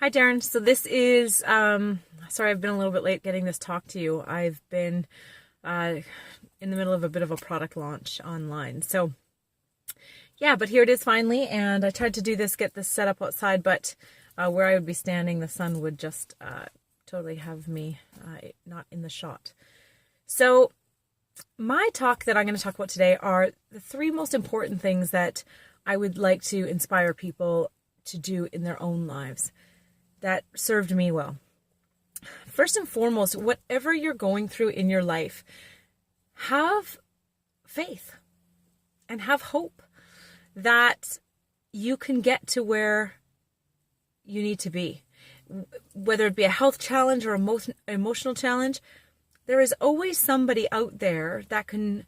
Hi, Darren. So this is, sorry, I've been a little bit late getting this talk to you. I've been uh, in the middle of a bit of a product launch online. So yeah, but here it is finally. And I tried to get this set up outside, but where I would be standing, the sun would just totally have me not in the shot. So my talk that I'm going to talk about today are the three most important things that I would like to inspire people to do in their own lives that served me well. First and foremost, whatever you're going through in your life, have faith and have hope that you can get to where you need to be. Whether it be a health challenge or emotional challenge, there is always somebody out there that can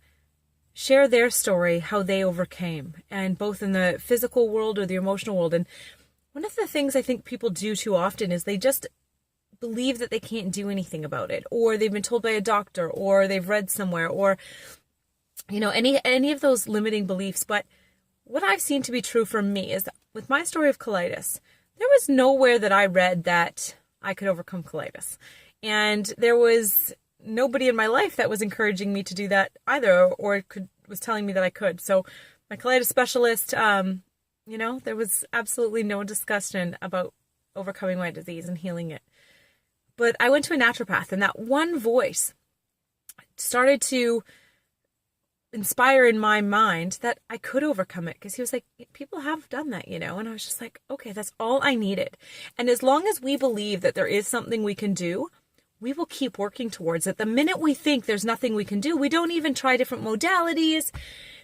share their story, how they overcame, and both in the physical world or the emotional world. And one of the things I think people do too often is they just believe that they can't do anything about it, or they've been told by a doctor, or they've read somewhere, or any of those limiting beliefs. But what I've seen to be true for me is that with my story of colitis, there was nowhere that I read that I could overcome colitis, and there was nobody in my life that was encouraging me to do that either, or was telling me that I could. So my colitis specialist, there was absolutely no discussion about overcoming my disease and healing it. But I went to a naturopath, and that one voice started to inspire in my mind that I could overcome it, because he was like, people have done that, and I was just like, okay, that's all I needed. And as long as we believe that there is something we can do, we will keep working towards it. The minute we think there's nothing we can do, we don't even try different modalities.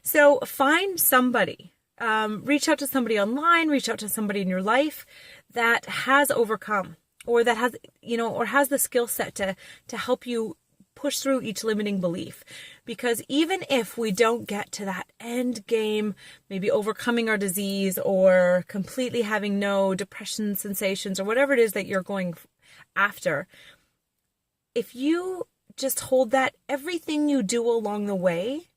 So find somebody, reach out to somebody online, reach out to somebody in your life that has overcome, or that has, or has the skill set to help you push through each limiting belief. Because even if we don't get to that end game, maybe overcoming our disease or completely having no depression sensations or whatever it is that you're going after, if you just hold that, everything you do along the way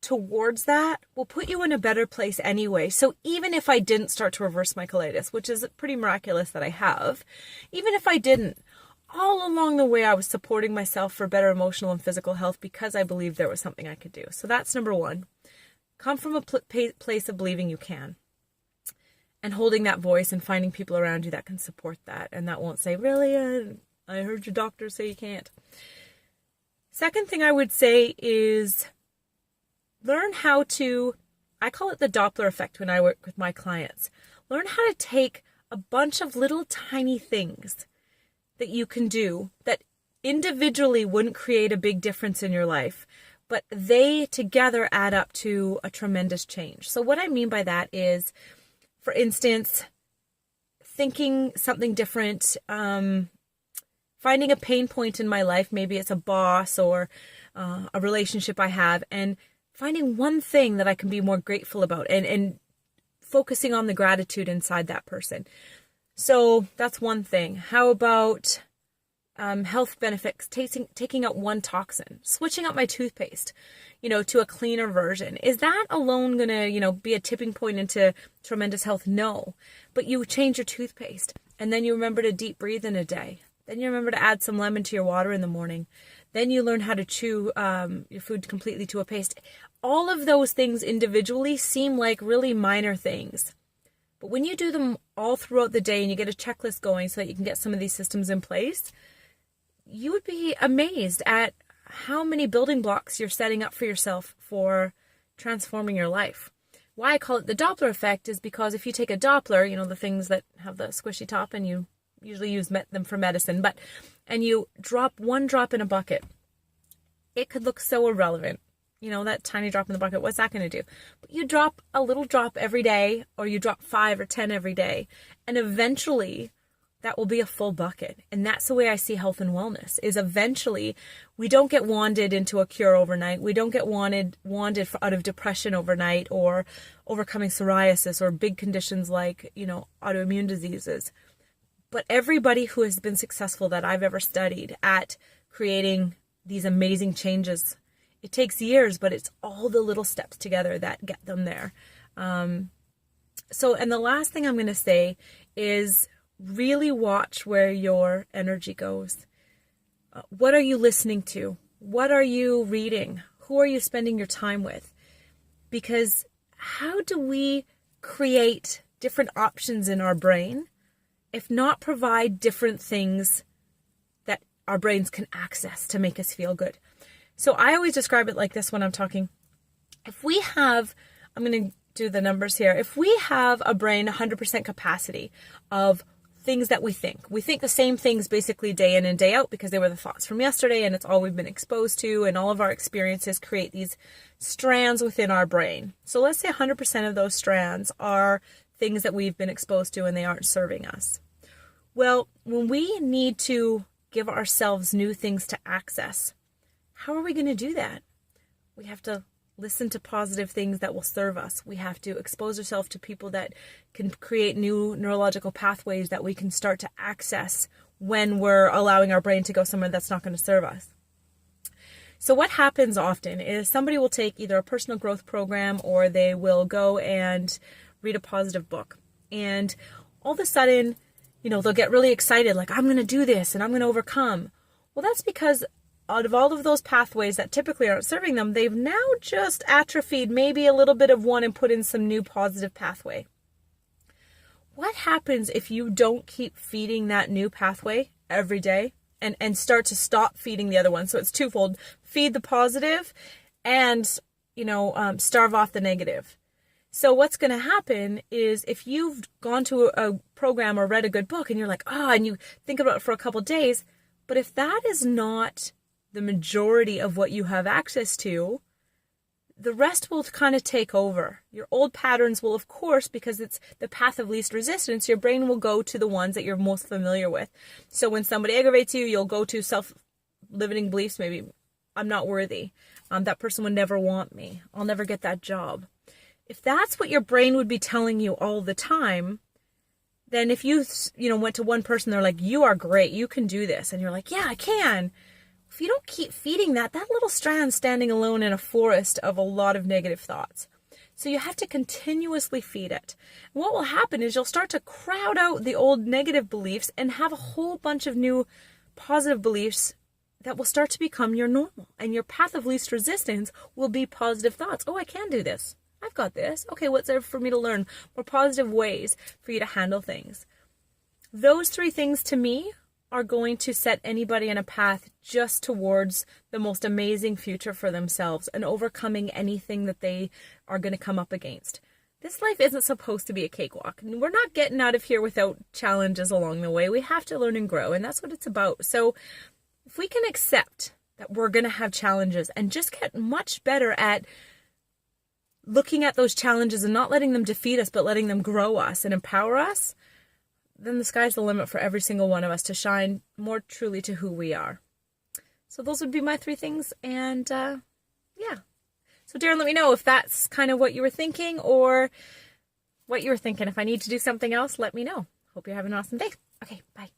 towards that will put you in a better place anyway. So even if I didn't start to reverse my colitis, which is pretty miraculous that I have, even if I didn't, all along the way I was supporting myself for better emotional and physical health because I believed there was something I could do. So that's number one. Come from a place of believing you can, and holding that voice and finding people around you that can support that and that won't say, really, I heard your doctor say you can't. Second thing I would say is learn how to, I call it the Doppler effect when I work with my clients. Learn how to take a bunch of little tiny things that you can do that individually wouldn't create a big difference in your life, but they together add up to a tremendous change. So what I mean by that is, for instance, thinking something different, finding a pain point in my life, maybe it's a boss or a relationship I have, and finding one thing that I can be more grateful about and focusing on the gratitude inside that person. So that's one thing. How about health benefits, taking out one toxin, switching up my toothpaste, to a cleaner version? Is that alone going to, be a tipping point into tremendous health? No. But you change your toothpaste, and then you remember to deep breathe in a day. Then you remember to add some lemon to your water in the morning. Then you learn how to chew your food completely to a paste. All of those things individually seem like really minor things. But when you do them all throughout the day and you get a checklist going so that you can get some of these systems in place, you would be amazed at how many building blocks you're setting up for yourself for transforming your life. Why I call it the Doppler effect is because if you take a Doppler, the things that have the squishy top, and you usually use them for medicine, and you drop one drop in a bucket, it could look so irrelevant. That tiny drop in the bucket, what's that going to do? But you drop a little drop every day, or you drop 5 or 10 every day, and eventually that will be a full bucket. And that's the way I see health and wellness, is eventually we don't get wanded into a cure overnight. We don't get wanded out of depression overnight, or overcoming psoriasis, or big conditions like, autoimmune diseases. But everybody who has been successful that I've ever studied at creating these amazing changes, it takes years, but it's all the little steps together that get them there. And the last thing I'm going to say is, really watch where your energy goes. What are you listening to? What are you reading? Who are you spending your time with? Because how do we create different options in our brain if not provide different things that our brains can access to make us feel good? So I always describe it like this when I'm talking. If we have, I'm going to do the numbers here. If we have a brain 100% capacity of things that we think the same things basically day in and day out because they were the thoughts from yesterday and it's all we've been exposed to, and all of our experiences create these strands within our brain. So let's say 100% of those strands are things that we've been exposed to and they aren't serving us. Well, when we need to give ourselves new things to access, how are we going to do that? We have to listen to positive things that will serve us. We have to expose ourselves to people that can create new neurological pathways that we can start to access when we're allowing our brain to go somewhere that's not going to serve us. So what happens often is somebody will take either a personal growth program or they will go and read a positive book. And all of a sudden, they'll get really excited, like, I'm going to do this and I'm going to overcome. Well, that's because out of all of those pathways that typically aren't serving them, they've now just atrophied maybe a little bit of one and put in some new positive pathway. What happens if you don't keep feeding that new pathway every day and start to stop feeding the other one? So it's twofold: feed the positive and, starve off the negative. So what's going to happen is if you've gone to a program or read a good book and you're like, and you think about it for a couple of days, but if that is not the majority of what you have access to, the rest will kind of take over. Your old patterns will, of course, because it's the path of least resistance, your brain will go to the ones that you're most familiar with. So when somebody aggravates you, you'll go to self-limiting beliefs, maybe, I'm not worthy. That person would never want me. I'll never get that job. If that's what your brain would be telling you all the time, then if you went to one person, they're like, you are great, you can do this. And you're like, yeah, I can. If you don't keep feeding that little strand standing alone in a forest of a lot of negative thoughts. So you have to continuously feed it. And what will happen is you'll start to crowd out the old negative beliefs and have a whole bunch of new positive beliefs that will start to become your normal. And your path of least resistance will be positive thoughts. Oh, I can do this. I've got this. Okay, what's there for me to learn? More positive ways for you to handle things. Those three things to me are going to set anybody in a path just towards the most amazing future for themselves and overcoming anything that they are going to come up against. This life isn't supposed to be a cakewalk. We're not getting out of here without challenges along the way. We have to learn and grow, and that's what it's about. So if we can accept that we're going to have challenges and just get much better at looking at those challenges and not letting them defeat us, but letting them grow us and empower us, then the sky's the limit for every single one of us to shine more truly to who we are. So those would be my three things. And yeah. So Darren, let me know if that's kind of what you were thinking or what you were thinking. If I need to do something else, let me know. Hope you're having an awesome day. Okay, bye.